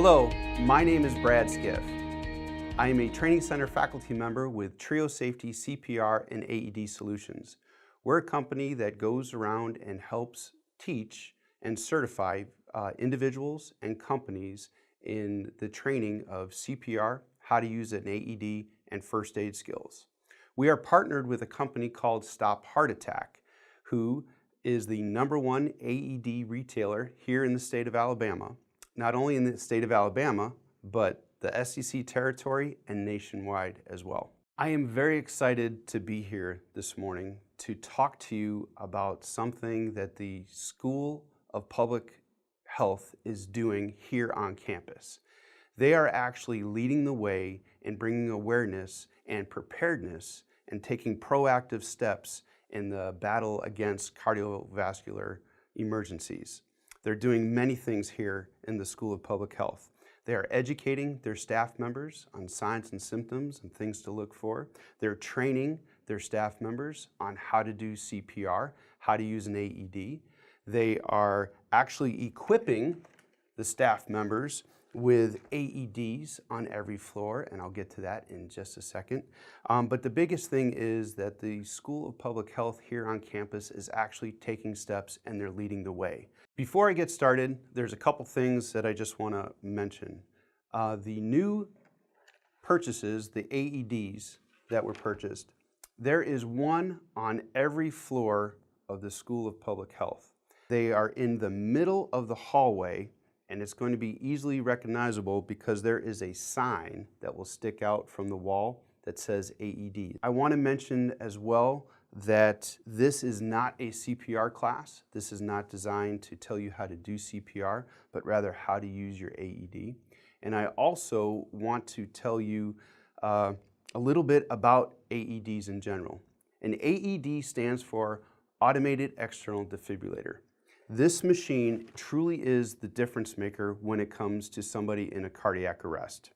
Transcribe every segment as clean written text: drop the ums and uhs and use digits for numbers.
Hello, my name is Brad Skiff. I am a training center faculty member with Trio Safety CPR and AED Solutions. We're a company that goes around and helps teach and certify individuals and companies in the training of CPR, how to use an AED, and first aid skills. We are partnered with a company called Stop Heart Attack, who is the #1 AED retailer here in the state of Alabama. Not only in the state of Alabama, but the SEC territory and nationwide as well. I am very excited to be here this morning to talk to you about something that the School of Public Health is doing here on campus. They are actually leading the way in bringing awareness and preparedness and taking proactive steps in the battle against cardiovascular emergencies. They're doing many things here in the School of Public Health. They are educating their staff members on signs and symptoms and things to look for. They're training their staff members on how to do CPR, how to use an AED. They are actually equipping the staff members with AEDs on every floor, and I'll get to that in just a second. But the biggest thing is that the School of Public Health here on campus is actually taking steps and they're leading the way. Before I get started, there's a couple things that I just want to mention. The new purchases, the AEDs that were purchased, there is one on every floor of the School of Public Health. They are in the middle of the hallway, and it's going to be easily recognizable because there is a sign that will stick out from the wall that says AED. I want to mention as well that this is not a CPR class. This is not designed to tell you how to do CPR, but rather how to use your AED. And I also want to tell you a little bit about AEDs in general. An AED stands for Automated External Defibrillator. This machine truly is the difference maker when it comes to somebody in a cardiac arrest.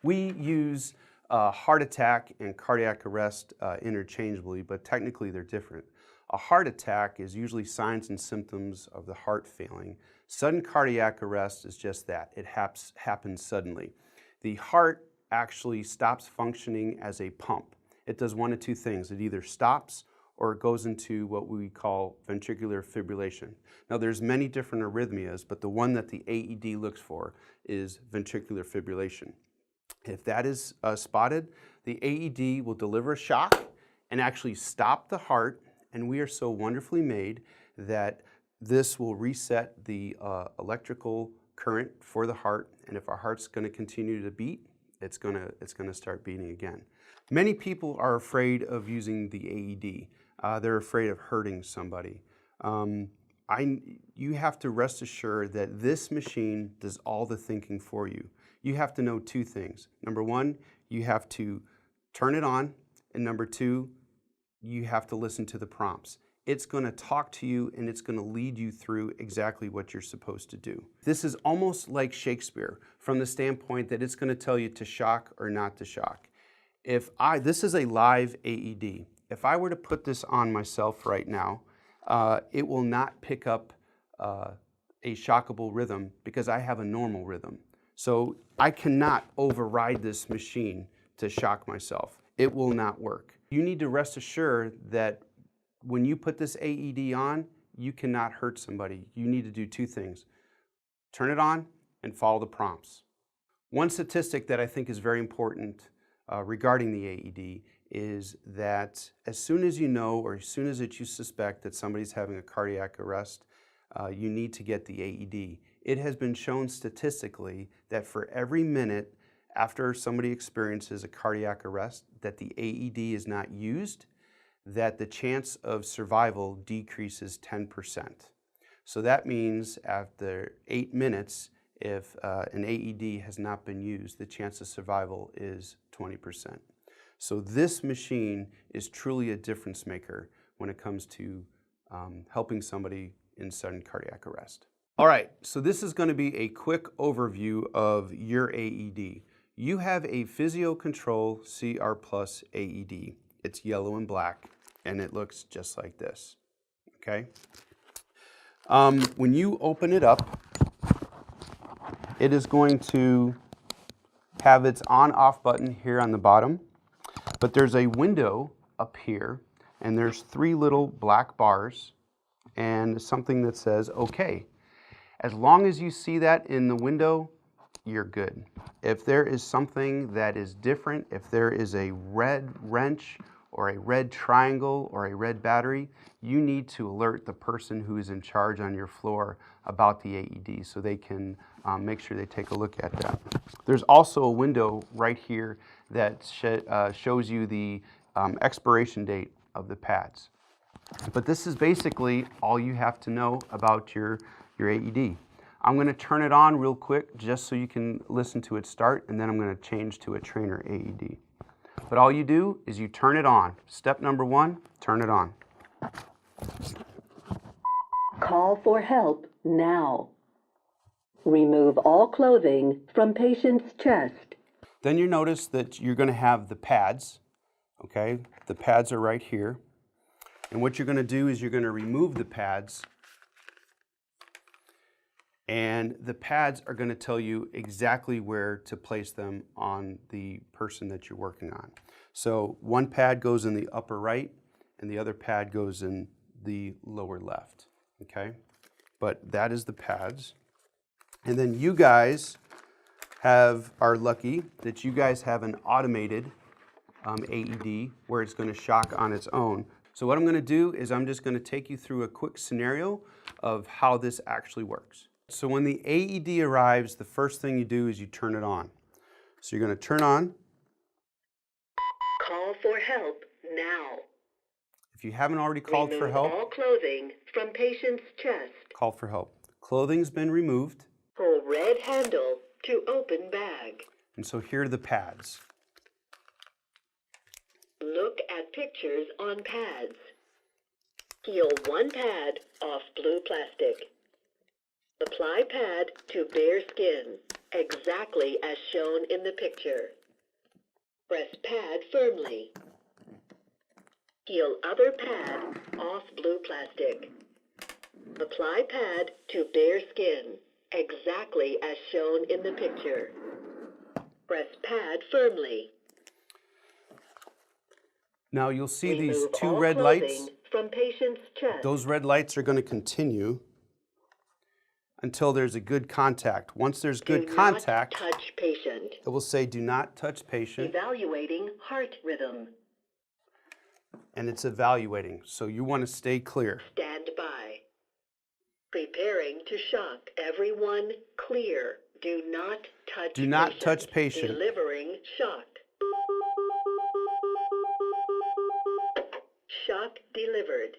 We use heart attack and cardiac arrest interchangeably, but technically they're different. A heart attack is usually signs and symptoms of the heart failing. Sudden cardiac arrest is just that. It happens suddenly. The heart actually stops functioning as a pump. It does one of two things. It either stops or it goes into what we call ventricular fibrillation. Now there's many different arrhythmias, but the one that the AED looks for is ventricular fibrillation. If that is spotted, the AED will deliver a shock and actually stop the heart, and we are so wonderfully made that this will reset the electrical current for the heart, and if our heart's going to continue to beat, it's going to start beating again. Many people are afraid of using the AED. They're afraid of hurting somebody. You have to rest assured that this machine does all the thinking for you. You have to know two things. Number one, you have to turn it on, and number two, you have to listen to the prompts. It's going to talk to you and it's going to lead you through exactly what you're supposed to do. This is almost like Shakespeare from the standpoint that it's going to tell you to shock or not to shock. This is a live AED. If I were to put this on myself right now, it will not pick up a shockable rhythm because I have a normal rhythm. So I cannot override this machine to shock myself. It will not work. You need to rest assured that when you put this AED on, you cannot hurt somebody. You need to do two things. Turn it on and follow the prompts. One statistic that I think is very important regarding the AED is that as soon as you know or as soon as you suspect that somebody's having a cardiac arrest, you need to get the AED. It has been shown statistically that for every minute after somebody experiences a cardiac arrest that the AED is not used, that the chance of survival decreases 10%. So that means after 8 minutes, if an AED has not been used, the chance of survival is 20%. So this machine is truly a difference maker when it comes to helping somebody in sudden cardiac arrest. All right, so this is going to be a quick overview of your AED. You have a Physio Control CR Plus AED. It's yellow and black, and it looks just like this, okay? When you open it up, it is going to have its on-off button here on the bottom, but there's a window up here, and there's 3 little black bars and something that says OK. As long as you see that in the window, you're good. If there is something that is different, if there is a red wrench or a red triangle or a red battery, you need to alert the person who is in charge on your floor about the AED so they can make sure they take a look at that. There's also a window right here that shows you the expiration date of the pads. But this is basically all you have to know about your AED. I'm going to turn it on real quick just so you can listen to it start, and then I'm going to change to a trainer AED. But all you do is you turn it on. Step number 1, turn it on. Call for help now. Remove all clothing from patient's chest. Then you notice that you're going to have the pads. Okay, the pads are right here. And what you're going to do is you're going to remove the pads, and the pads are going to tell you exactly where to place them on the person that you're working on. So one pad goes in the upper right and the other pad goes in the lower left, okay? But that is the pads. And then you guys are lucky that you guys have an automated AED where it's going to shock on its own. So what I'm going to do is I'm just going to take you through a quick scenario of how this actually works. So when the AED arrives, the first thing you do is you turn it on. So you're going to turn on. Call for help now. If you haven't already called for help, remove all clothing from patient's chest. call for help. Clothing's been removed. Pull red handle to open bag. And so here are the pads. Look at pictures on pads. Peel one pad off blue plastic. Apply pad to bare skin, exactly as shown in the picture. Press pad firmly. Peel other pad off blue plastic. Apply pad to bare skin, exactly as shown in the picture. Press pad firmly. Now you'll see these Remove 2 all red clothing lights. from patient's chest. Those red lights are going to continue until there's a good contact. Once there's good contact, Do not touch patient. it will say do not touch patient, Evaluating heart rhythm. and it's evaluating. So you want to stay clear. Stand by. Preparing to shock. Everyone clear. Do not touch Do not patient. touch patient. Delivering shock. Shock delivered.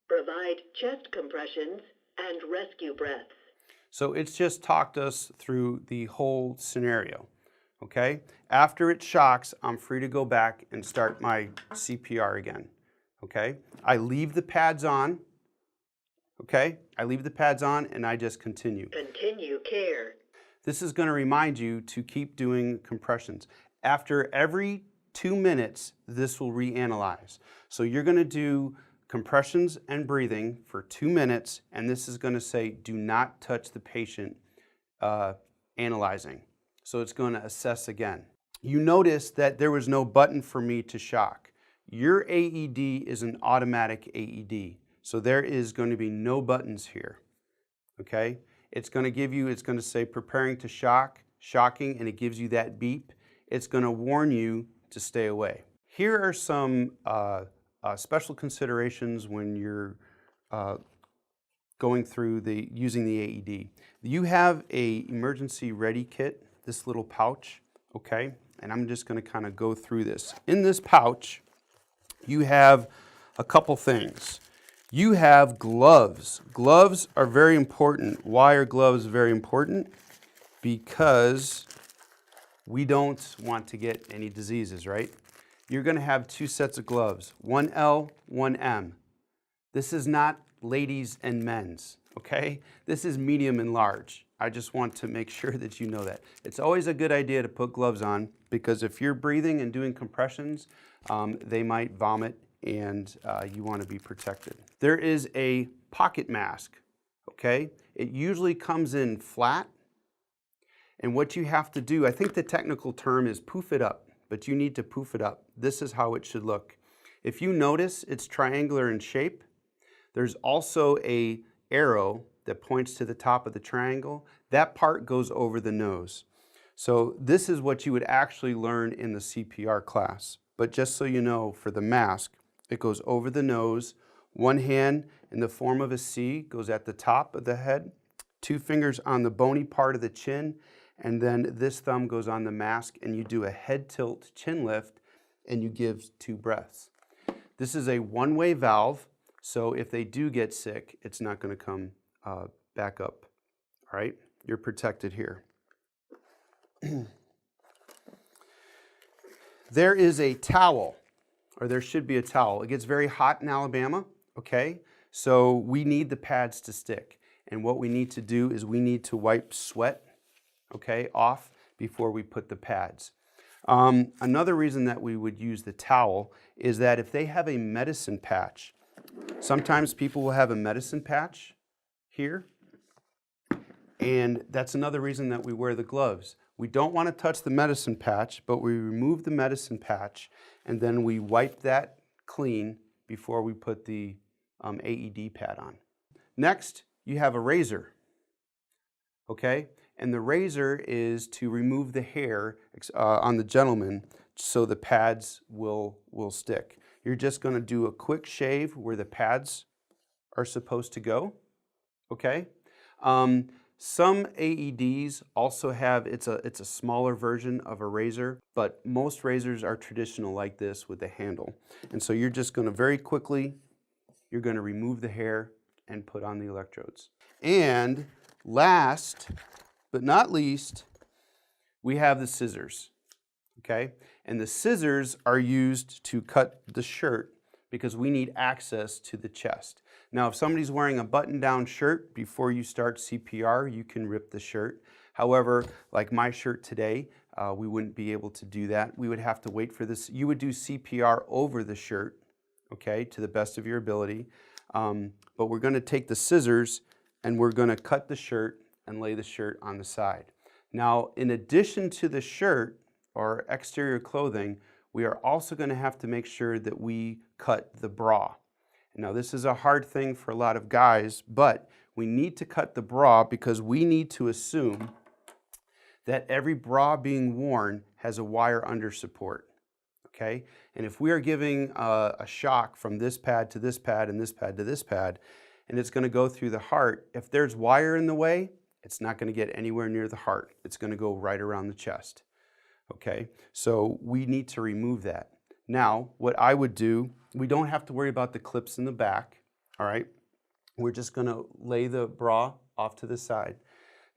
Provide chest compressions and rescue breaths. So it's just talked us through the whole scenario, okay? After it shocks, I'm free to go back and start my CPR again, okay? I leave the pads on, okay? I leave the pads on and I just continue. Continue care. This is going to remind you to keep doing compressions. After every 2 minutes, this will reanalyze. So you're going to do compressions and breathing for 2 minutes, and this is going to say do not touch the patient analyzing. So it's going to assess again. You notice that there was no button for me to shock. Your AED is an automatic AED, so there is going to be no buttons here, okay? It's going to say preparing to shock, shocking, and it gives you that beep. It's going to warn you to stay away. Here are some special considerations when you're going through using the AED. You have a emergency ready kit, this little pouch, okay? And I'm just going to kind of go through this. In this pouch, you have a couple things. You have gloves. Gloves are very important. Why are gloves very important? Because we don't want to get any diseases, right? You're going to have 2 sets of gloves, one L, one M. This is not ladies and men's, okay? This is medium and large. I just want to make sure that you know that. It's always a good idea to put gloves on because if you're breathing and doing compressions, they might vomit and you want to be protected. There is a pocket mask, okay? It usually comes in flat And what you have to do, I think the technical term is poof it up, but you need to poof it up. This is how it should look. If you notice, it's triangular in shape. There's also a arrow that points to the top of the triangle. That part goes over the nose. So this is what you would actually learn in the CPR class. But just so you know, for the mask, it goes over the nose. One hand in the form of a C goes at the top of the head, 2 fingers on the bony part of the chin, and then this thumb goes on the mask, and you do a head tilt chin lift, and you give 2 breaths. This is a one-way valve, so if they do get sick, it's not going to come back up. All right, you're protected here. There is a towel, or there should be a towel. It gets very hot in Alabama, okay? So we need the pads to stick. And what we need to do is we need to wipe sweat, okay, off before we put the pads. Another reason that we would use the towel is that if they have a medicine patch, sometimes people will have a medicine patch here, and that's another reason that we wear the gloves. We don't want to touch the medicine patch, but we remove the medicine patch, and then we wipe that clean before we put the AED pad on. Next, you have a razor, okay? And the razor is to remove the hair on the gentleman so the pads will stick. You're just going to do a quick shave where the pads are supposed to go, okay? Some AEDs also have, it's a smaller version of a razor, but most razors are traditional like this with the handle. And so you're just going to very quickly, you're going to remove the hair and put on the electrodes. And last but not least, we have the scissors, okay? And the scissors are used to cut the shirt because we need access to the chest. Now, if somebody's wearing a button-down shirt before you start CPR, you can rip the shirt. However, like my shirt today, we wouldn't be able to do that. We would have to wait for this. You would do CPR over the shirt, okay, to the best of your ability. But we're going to take the scissors and we're going to cut the shirt and lay the shirt on the side. Now, in addition to the shirt or exterior clothing, we are also going to have to make sure that we cut the bra. Now, this is a hard thing for a lot of guys, but we need to cut the bra because we need to assume that every bra being worn has a wire under support, okay? And if we are giving a shock from this pad to this pad and this pad to this pad, and it's going to go through the heart, if there's wire in the way, it's not going to get anywhere near the heart. It's going to go right around the chest, okay? So we need to remove that. Now, what I would do, we don't have to worry about the clips in the back, all right? We're just going to lay the bra off to the side.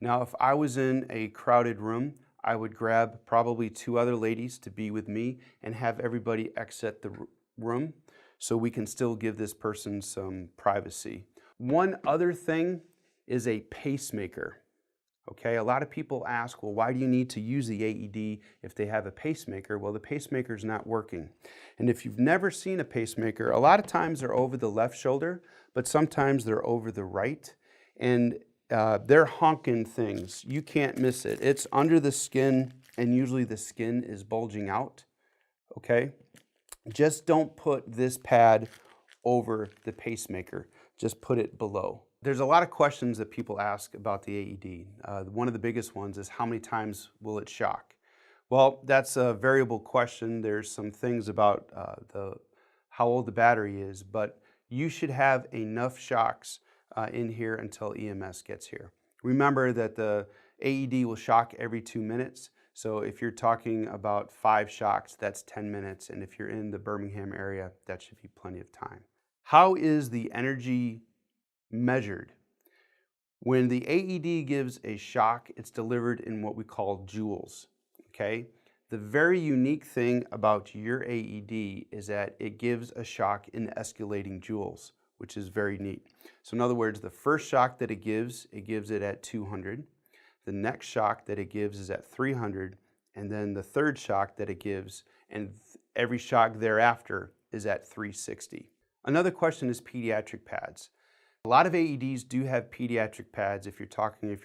Now, if I was in a crowded room, I would grab probably 2 other ladies to be with me and have everybody exit the room so we can still give this person some privacy. One other thing is a pacemaker. Okay, a lot of people ask, well, why do you need to use the AED if they have a pacemaker? Well, the pacemaker is not working. And if you've never seen a pacemaker, a lot of times they're over the left shoulder, but sometimes they're over the right. And they're honking things. You can't miss it. It's under the skin, and usually the skin is bulging out. Okay? Just don't put this pad over the pacemaker. Just put it below. There's a lot of questions that people ask about the AED. One of the biggest ones is how many times will it shock? Well, that's a variable question. There's some things about how old the battery is, but you should have enough shocks in here until EMS gets here. Remember that the AED will shock every 2 minutes. So if you're talking about 5 shocks, that's 10 minutes. And if you're in the Birmingham area, that should be plenty of time. How is the energy measured? When the AED gives a shock, it's delivered in what we call joules, okay? The very unique thing about your AED is that it gives a shock in escalating joules, which is very neat. So in other words, the first shock that it gives it at 200. The next shock that it gives is at 300. And then the third shock that it gives, and every shock thereafter, is at 360. Another question is pediatric pads. A lot of AEDs do have pediatric pads if you're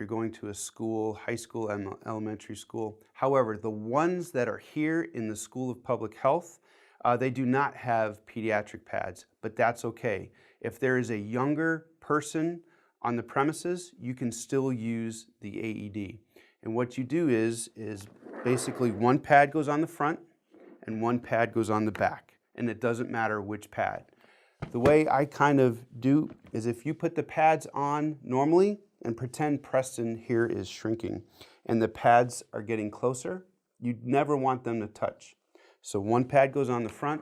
going to a school, high school, elementary school. However, the ones that are here in the School of Public Health, they do not have pediatric pads, but that's okay. If there is a younger person on the premises, you can still use the AED. And what you do is basically one pad goes on the front and one pad goes on the back, and it doesn't matter which pad. The way I kind of do is if you put the pads on normally and pretend Preston here is shrinking and the pads are getting closer, you'd never want them to touch. So one pad goes on the front,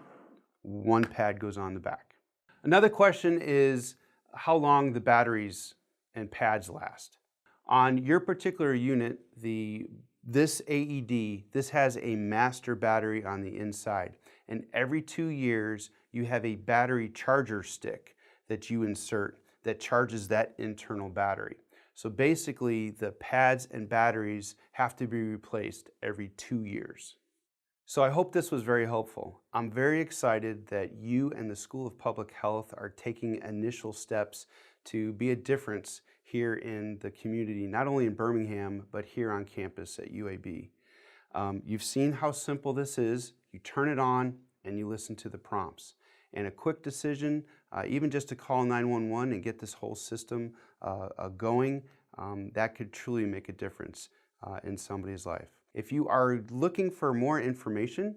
one pad goes on the back. Another question is how long the batteries and pads last. On your particular unit, this AED, this has a master battery on the inside, and every 2 years you have a battery charger stick that you insert that charges that internal battery. So basically the pads and batteries have to be replaced every 2 years. So I hope this was very helpful. I'm very excited that you and the School of Public Health are taking initial steps to be a difference here in the community, not only in Birmingham, but here on campus at UAB. You've seen how simple this is. You turn it on and you listen to the prompts. And a quick decision, even just to call 911 and get this whole system going, that could truly make a difference in somebody's life. If you are looking for more information,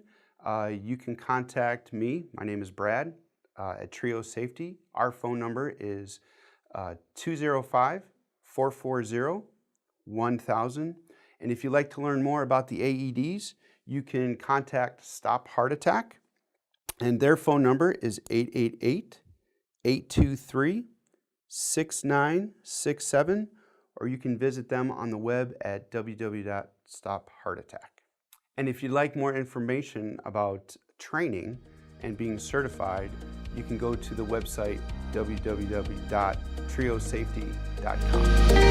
you can contact me. My name is Brad at Trio Safety. Our phone number is 205-440-1000. And if you'd like to learn more about the AEDs, you can contact Stop Heart Attack. And their phone number is 888-823-6967, or you can visit them on the web at www.stopheartattack. And if you'd like more information about training and being certified, you can go to the website www.triosafety.com.